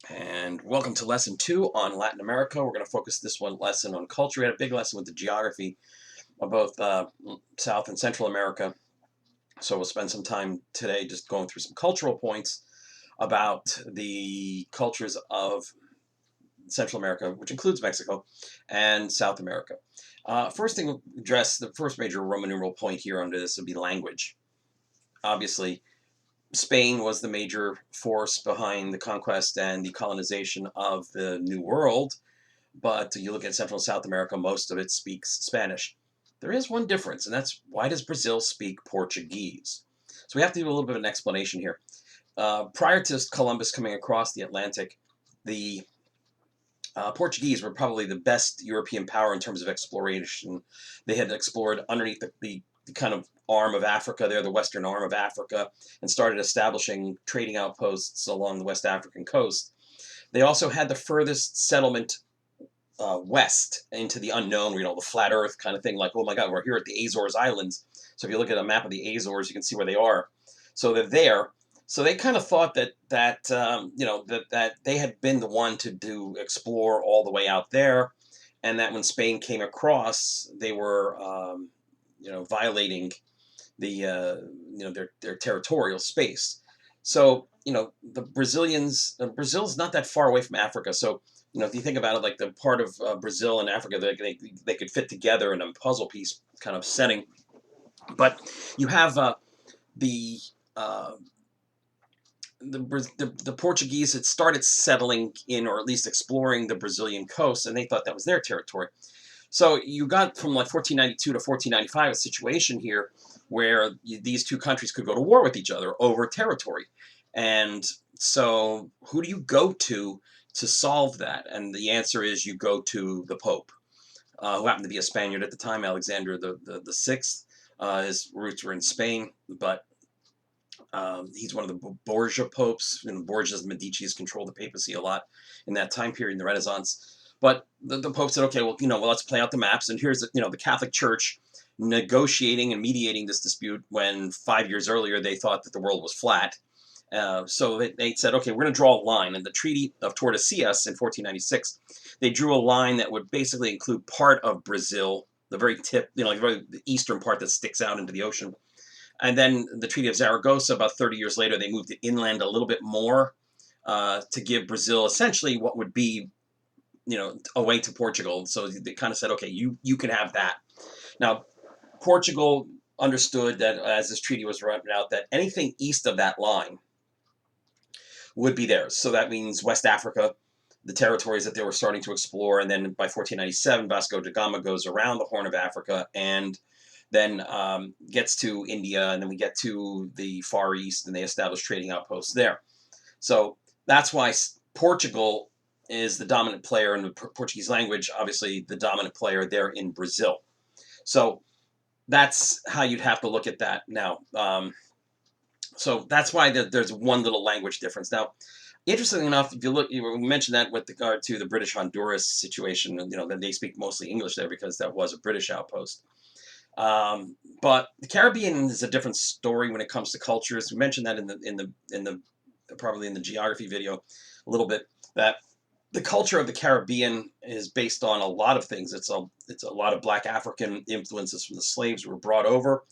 And welcome to lesson 2 on Latin America. We're going to focus this one lesson on culture. We had a big lesson with the geography of both South and Central America. So we'll spend some time today just going through some cultural points about the cultures of Central America, which includes Mexico, and South America. First thing we'll address, the first major Roman numeral point here under this would be language. Obviously, Spain was the major force behind the conquest and the colonization of the New World, but you look at Central and South America, most of it speaks Spanish. There is one difference, and that's why does Brazil speak Portuguese? So we have to do a little bit of an explanation here. Prior to Columbus coming across the Atlantic, the Portuguese were probably the best European power in terms of exploration. They had explored underneath the kind of arm of Africa there, the western arm of Africa, and started establishing trading outposts along the West African coast. They also had the furthest settlement west into the unknown, the flat Earth kind of thing. Like, oh my God, we're here at the Azores Islands. So if you look at a map of the Azores, you can see where they are. So they're there. So they kind of thought that they had been the one to explore all the way out there, and that when Spain came across, they were violating their territorial space. So the Brazilians, Brazil's not that far away from Africa. So if you think about it, like the part of Brazil and Africa, they could fit together in a puzzle piece kind of setting. But you have the uh, the Portuguese had started settling in, or at least exploring the Brazilian coast, and they thought that was their territory. So you got from like 1492 to 1495 a situation here where these two countries could go to war with each other over territory. And so who do you go to solve that? And the answer is you go to the Pope, who happened to be a Spaniard at the time, Alexander the Sixth. His roots were in Spain, but he's one of the Borgia popes. Borgias and Medici's controlled the papacy a lot in that time period in the Renaissance. But the Pope said, okay, well, let's play out the maps. And here's the Catholic Church negotiating and mediating this dispute when 5 years earlier they thought that the world was flat. So they said, okay, we're going to draw a line. In the Treaty of Tordesillas in 1496, they drew a line that would basically include part of Brazil, the very tip, like the eastern part that sticks out into the ocean. And then the Treaty of Zaragoza, about 30 years later, they moved it inland a little bit more to give Brazil essentially what would be, away to Portugal. So they kind of said, okay, you can have that. Now, Portugal understood that as this treaty was written out, that anything east of that line would be theirs. So that means West Africa, the territories that they were starting to explore. And then by 1497, Vasco da Gama goes around the Horn of Africa and then gets to India, and then we get to the Far East, and they establish trading outposts there. So that's why Portugal is the dominant player in the Portuguese language, obviously the dominant player there in Brazil. So that's how you'd have to look at that now. So that's why there's one little language difference. Now, interestingly enough, if you look, we mentioned that with regard to the British Honduras situation, that they speak mostly English there because that was a British outpost. But the Caribbean is a different story when it comes to cultures. We mentioned that in the probably in the geography video a little bit, that the culture of the Caribbean is based on a lot of things. It's a lot of Black African influences from the slaves who were brought over,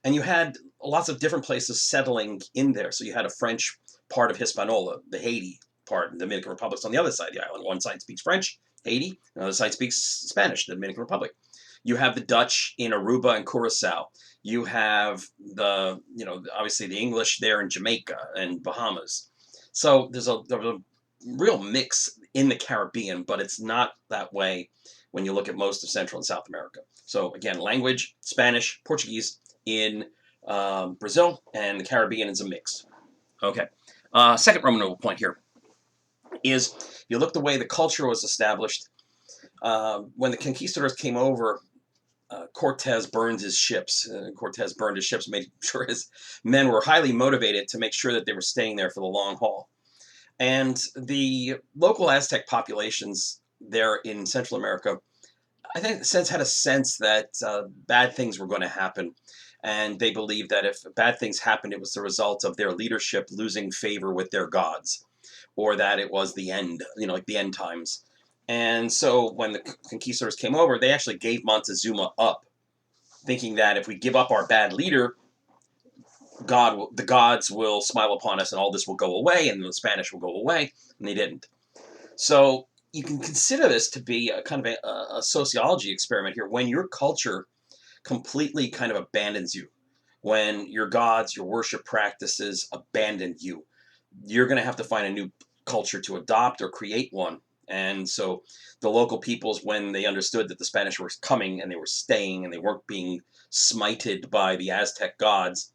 and you had lots of different places settling in there. So you had a French part of Hispaniola, the Haiti part, the Dominican Republic's on the other side of the island. One side speaks French, Haiti, the other side speaks Spanish, the Dominican Republic. You have the Dutch in Aruba and Curacao. You have obviously the English there in Jamaica and Bahamas. So there's a real mix in the Caribbean, but it's not that way when you look at most of Central and South America. So again, language, Spanish, Portuguese in Brazil, and the Caribbean is a mix. Okay. Second Roman numeral point here is you look the way the culture was established. When the conquistadors came over, Cortez burned his ships. Cortez burned his ships, made sure his men were highly motivated to make sure that they were staying there for the long haul. And the local Aztec populations there in Central America, I think, had a sense that bad things were going to happen. And they believed that if bad things happened, it was the result of their leadership losing favor with their gods. or that it was the end, like the end times. And so when the conquistadors came over, they actually gave Montezuma up, thinking that if we give up our bad leader, the gods will smile upon us and all this will go away and the Spanish will go away, and they didn't. So you can consider this to be a kind of a sociology experiment here. When your culture completely kind of abandons you, when your gods, your worship practices abandon you, you're going to have to find a new culture to adopt or create one. And so the local peoples, when they understood that the Spanish were coming and they were staying and they weren't being smited by the Aztec gods,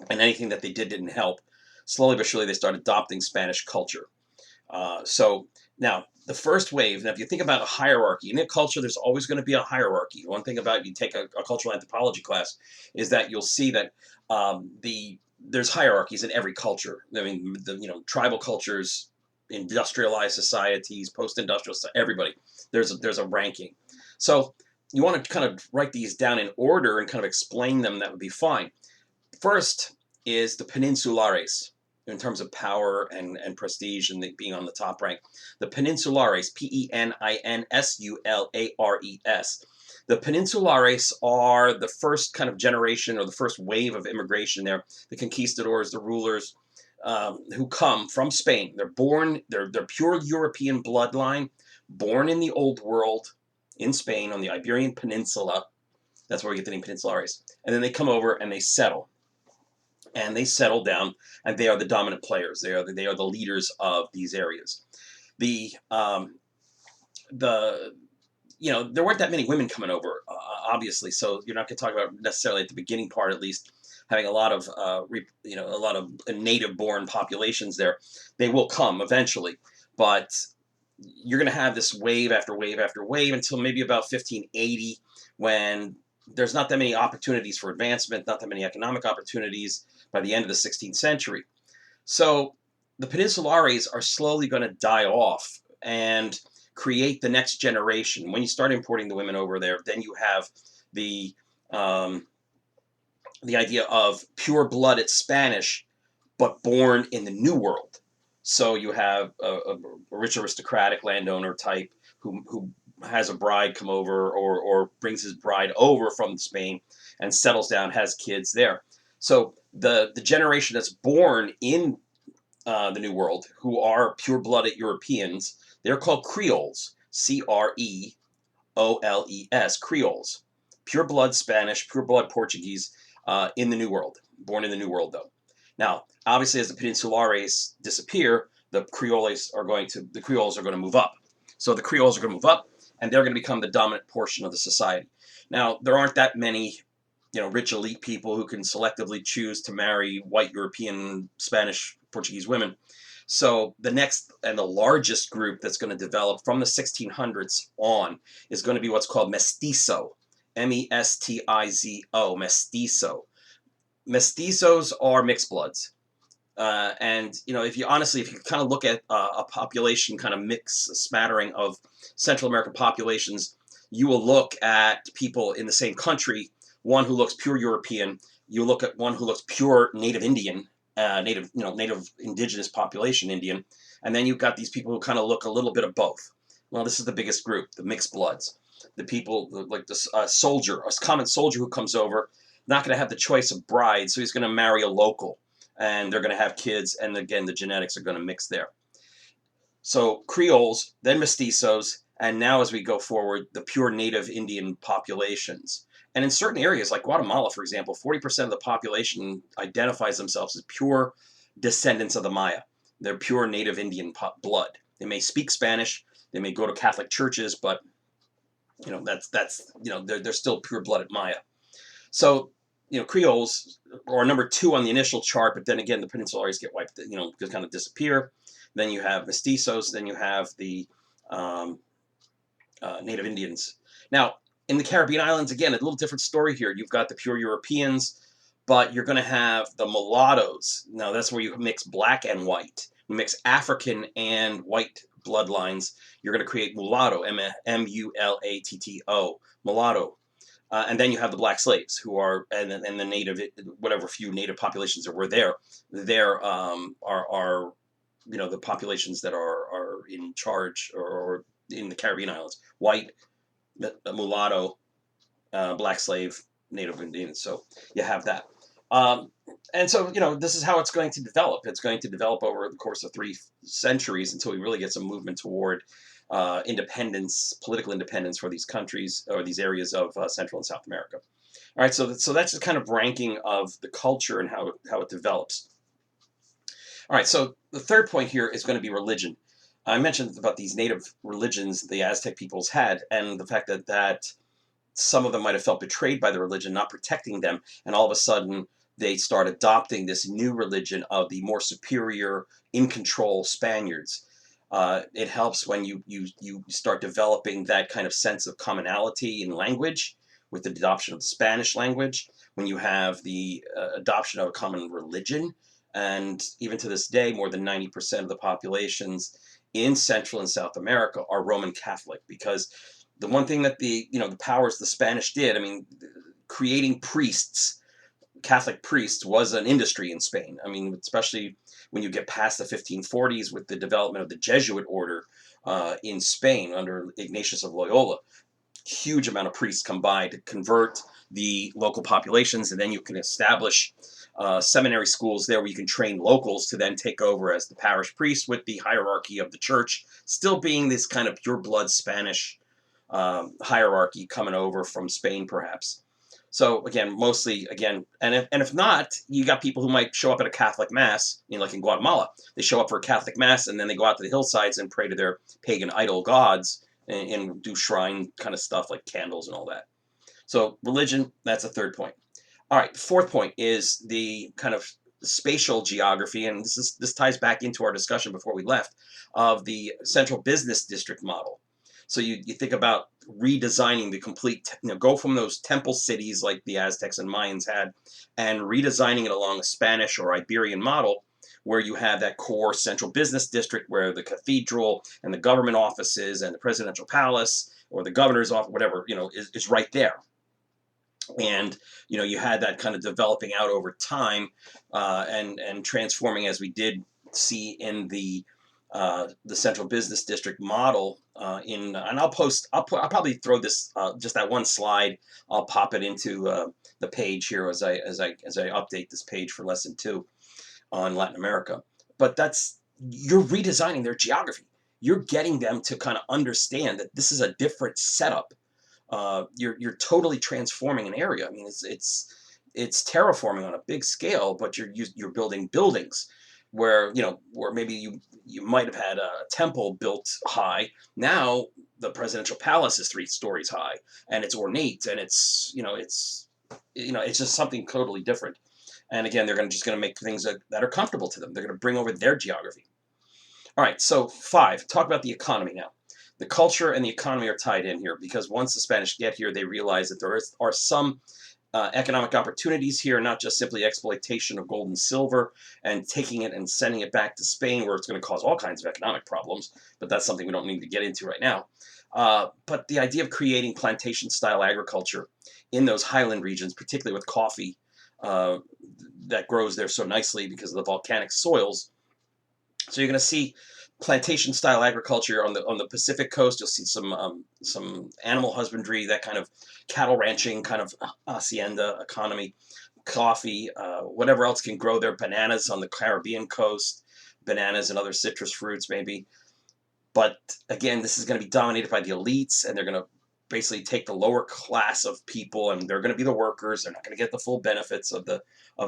and anything that they did didn't help, slowly but surely they started adopting Spanish culture. So now the first wave, now if you think about a hierarchy, in a culture there's always going to be a hierarchy. One thing about, you take a cultural anthropology class, is that you'll see that there's hierarchies in every culture. I mean, tribal cultures, industrialized societies, post-industrial, everybody, there's a ranking. So you want to kind of write these down in order and kind of explain them. That would be fine. First is the peninsulares, in terms of power and prestige and being on the top rank. The peninsulares, Peninsulares. The peninsulares are the first kind of generation, or the first wave of immigration there. The conquistadors, the rulers, who come from Spain. They're born, they're pure European bloodline, born in the Old World, in Spain, on the Iberian Peninsula. That's where we get the name Peninsulares. And then they come over and they settle. And they settle down, and they are the dominant players. They are the leaders of these areas. There weren't that many women coming over, obviously. So you're not going to talk about necessarily at the beginning part, at least, having a lot of native-born populations there. They will come eventually, but you're going to have this wave after wave after wave until maybe about 1580, when there's not that many opportunities for advancement, not that many economic opportunities by the end of the 16th century. So the peninsulares are slowly going to die off and create the next generation. When you start importing the women over there, then you have the idea of pure-blooded Spanish, but born in the New World. So you have a rich aristocratic landowner type who has a bride come over, or brings his bride over from Spain and settles down, has kids there. So the generation that's born in the New World, who are pure-blooded Europeans, they're called Creoles, Creoles, Creoles, pure-blood Spanish, pure-blood Portuguese, in the New World, born in the New World, though. Now, obviously, as the Peninsulares disappear, the Creoles are going to move up. So the Creoles are going to move up, and they're going to become the dominant portion of the society. Now, there aren't that many rich elite people who can selectively choose to marry white European, Spanish, Portuguese women. So the next and the largest group that's going to develop from the 1600s on is going to be what's called mestizo, Mestizo, mestizo. Mestizos are mixed bloods. And if you kind of look at a population kind of mix, a smattering of Central American populations, you will look at people in the same country, one who looks pure European, you look at one who looks pure native Indian, native indigenous population Indian, and then you've got these people who kind of look a little bit of both. Well, this is the biggest group, the mixed bloods. The people like the soldier, a common soldier who comes over, not going to have the choice of bride, so he's going to marry a local, and they're going to have kids, and again, the genetics are going to mix there. So Creoles, then mestizos, and now as we go forward, the pure native Indian populations. And in certain areas, like Guatemala, for example, 40% of the population identifies themselves as pure descendants of the Maya. They're pure native Indian blood. They may speak Spanish, they may go to Catholic churches, but they're still pure-blooded Maya. So Creoles are number 2 on the initial chart, but then again the Peninsulares get wiped, just kind of disappear. Then you have mestizos, then you have the native Indians. Now in the Caribbean islands, again, a little different story here. You've got the pure Europeans, but you're going to have the mulattoes. Now that's where you mix black and white. You mix African and white bloodlines. You're going to create mulatto, Mulatto, mulatto. And then you have the black slaves, who are, and the native, whatever few native populations that were there, are the populations that are in charge, or in the Caribbean islands: white, mulatto, black slave, Native Indians. So you have that. Um, and so, this is how it's going to develop. It's going to develop over the course of 3 centuries until we really get some movement toward independence, political independence for these countries or these areas of Central and South America. All right, so that's just kind of ranking of the culture and how it develops. All right, so the third point here is going to be religion. I mentioned about these native religions the Aztec peoples had, and the fact that some of them might have felt betrayed by the religion, not protecting them, and all of a sudden they start adopting this new religion of the more superior, in control Spaniards. It helps when you start developing that kind of sense of commonality in language with the adoption of the Spanish language, when you have the adoption of a common religion. And even to this day, more than 90% of the populations in Central and South America are Roman Catholic, because the one thing that the powers the Spanish did, I mean, creating priests, Catholic priests, was an industry in Spain. I mean, especially when you get past the 1540s with the development of the Jesuit order in Spain under Ignatius of Loyola. Huge amount of priests come by to convert the local populations, and then you can establish seminary schools there where you can train locals to then take over as the parish priest, with the hierarchy of the church still being this kind of pure blood Spanish hierarchy coming over from Spain, perhaps. So again, mostly again, and if not, you got people who might show up at a Catholic mass, like in Guatemala. They show up for a Catholic mass, and then they go out to the hillsides and pray to their pagan idol gods, and do shrine kind of stuff like candles and all that. So religion, that's a third point. All right, the fourth point is the kind of spatial geography, and this ties back into our discussion before we left of the central business district model. So you think about redesigning the complete, go from those temple cities like the Aztecs and Mayans had, and redesigning it along a Spanish or Iberian model, where you have that core central business district where the cathedral and the government offices and the presidential palace or the governor's office, whatever, is right there. And you had that kind of developing out over time, and transforming, as we did see in the central business district model. And I'll probably throw this, just that one slide. I'll pop it into the page here as I update this page for lesson 2 on Latin America. But you're redesigning their geography. You're getting them to kind of understand that this is a different setup. You're totally transforming an area. I mean, it's terraforming on a big scale, but you're building buildings where maybe you might have had a temple built high. Now the presidential palace is 3 stories high, and it's ornate, and it's just something totally different. And again, they're just going to make things that are comfortable to them. They're going to bring over their geography. All right, so 5, talk about the economy now. The culture and the economy are tied in here, because once the Spanish get here, they realize that there are some economic opportunities here, not just simply exploitation of gold and silver and taking it and sending it back to Spain, where it's going to cause all kinds of economic problems. But that's something we don't need to get into right now. But the idea of creating plantation-style agriculture in those highland regions, particularly with coffee, that grows there so nicely because of the volcanic soils. So you're going to see plantation-style agriculture on the Pacific coast. You'll see some animal husbandry, that kind of cattle ranching kind of hacienda economy, coffee, whatever else can grow there. Bananas on the Caribbean coast, bananas and other citrus fruits maybe. But again, this is going to be dominated by the elites, and they're going to basically take the lower class of people, and they're going to be the workers. They're not going to get the full benefits of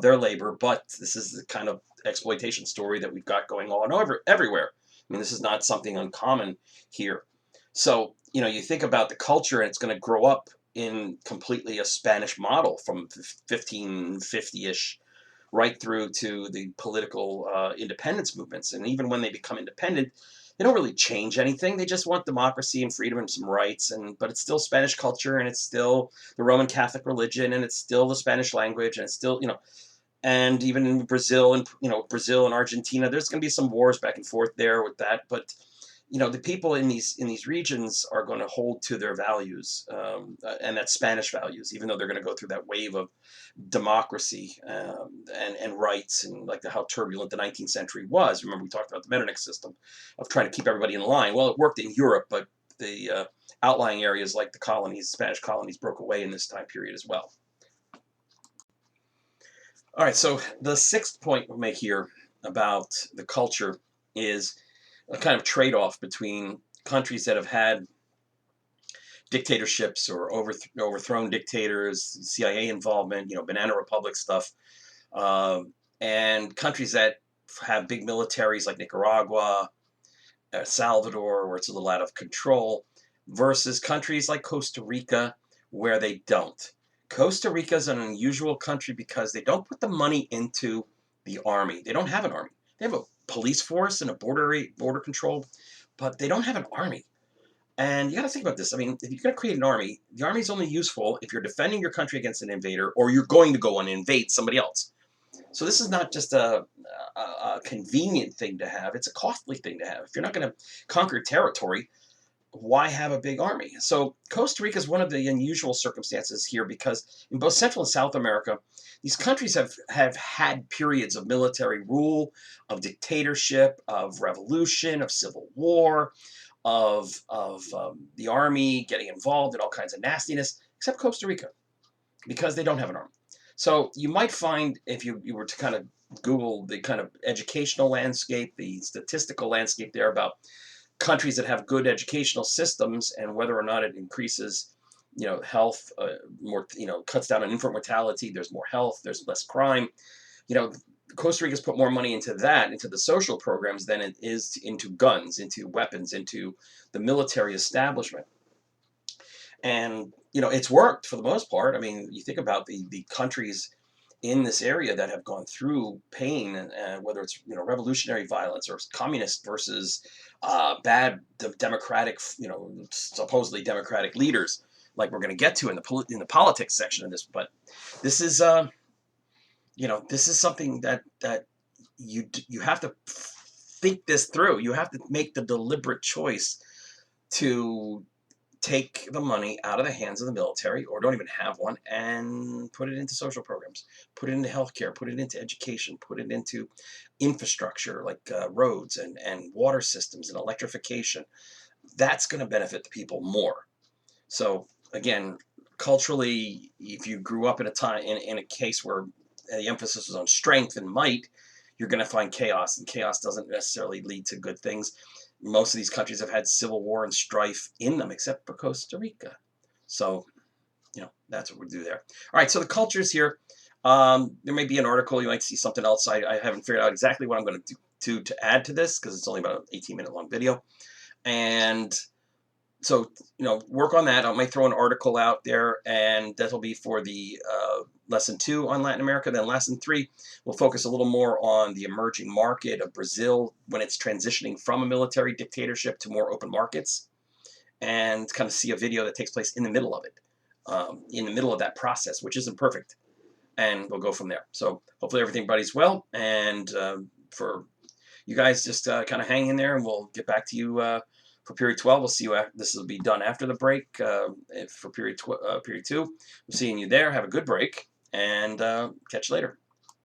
their labor. But this is the kind of exploitation story that we've got going on everywhere. I mean, this is not something uncommon here. So, you think about the culture, and it's going to grow up in completely a Spanish model from 1550-ish right through to the political independence movements. And even when they become independent, they don't really change anything. They just want democracy and freedom and some rights. But it's still Spanish culture, and it's still the Roman Catholic religion, and it's still the Spanish language, and it's still, and even in Brazil and Argentina, there's going to be some wars back and forth there with that. But the people in these regions are going to hold to their values, and that's Spanish values, even though they're going to go through that wave of democracy, and rights, and like how turbulent the 19th century was. Remember, we talked about the Metternich system of trying to keep everybody in line. Well, it worked in Europe, but the outlying areas like the colonies, Spanish colonies, broke away in this time period as well. All right, so the sixth point we'll make here about the culture is a kind of trade-off between countries that have had dictatorships or overthrown dictators, CIA involvement, Banana Republic stuff, and countries that have big militaries like Nicaragua, Salvador, where it's a little out of control, versus countries like Costa Rica, where they don't. Costa Rica is an unusual country because they don't put the money into the army. They don't have an army. They have a police force and a border control, but they don't have an army. And you got to think about this. I mean, if you're going to create an army, the army is only useful if you're defending your country against an invader or you're going to go and invade somebody else. So this is not just a convenient thing to have. It's a costly thing to have. If you're not going to conquer territory, why have a big army? So Costa Rica is one of the unusual circumstances here because in both Central and South America, these countries have had periods of military rule, of dictatorship, of revolution, of civil war, of the army getting involved in all kinds of nastiness, except Costa Rica, because they don't have an army. So you might find, if you were to kind of Google the kind of educational landscape, the statistical landscape there about countries that have good educational systems and whether or not it increases, health, more, cuts down on infant mortality, there's more health, there's less crime. Costa Rica's put more money into that, into the social programs, than it is into guns, into weapons, into the military establishment. And, it's worked for the most part. I mean, you think about the countries in this area that have gone through pain, and whether it's, revolutionary violence or communist versus bad democratic, supposedly democratic leaders, like we're going to get to in the politics section of this. But this is, this is something that you have to think this through. You have to make the deliberate choice to take the money out of the hands of the military, or don't even have one, and put it into social programs, put it into healthcare, put it into education, put it into infrastructure like roads and water systems and electrification. That's going to benefit the people more. So again, culturally, if you grew up in a time in a case where the emphasis was on strength and might, you're going to find chaos, and chaos doesn't necessarily lead to good things. Most of these countries have had civil war and strife in them, except for Costa Rica. So, that's what we do there. All right, so the cultures here. There may be an article. You might see something else. I haven't figured out exactly what I'm going to do to add to this, because it's only about an 18-minute long video. And so, work on that. I might throw an article out there, and that'll be for the lesson 2 on Latin America. Then lesson 3 will focus a little more on the emerging market of Brazil when it's transitioning from a military dictatorship to more open markets, and kind of see a video that takes place in the middle of it, in the middle of that process, which isn't perfect. And we'll go from there. So hopefully everybody's well, and for you guys, just kind of hang in there, and we'll get back to you for period 12. We'll see you. This will be done after the break for period 2. I'm seeing you there. Have a good break, and catch you later.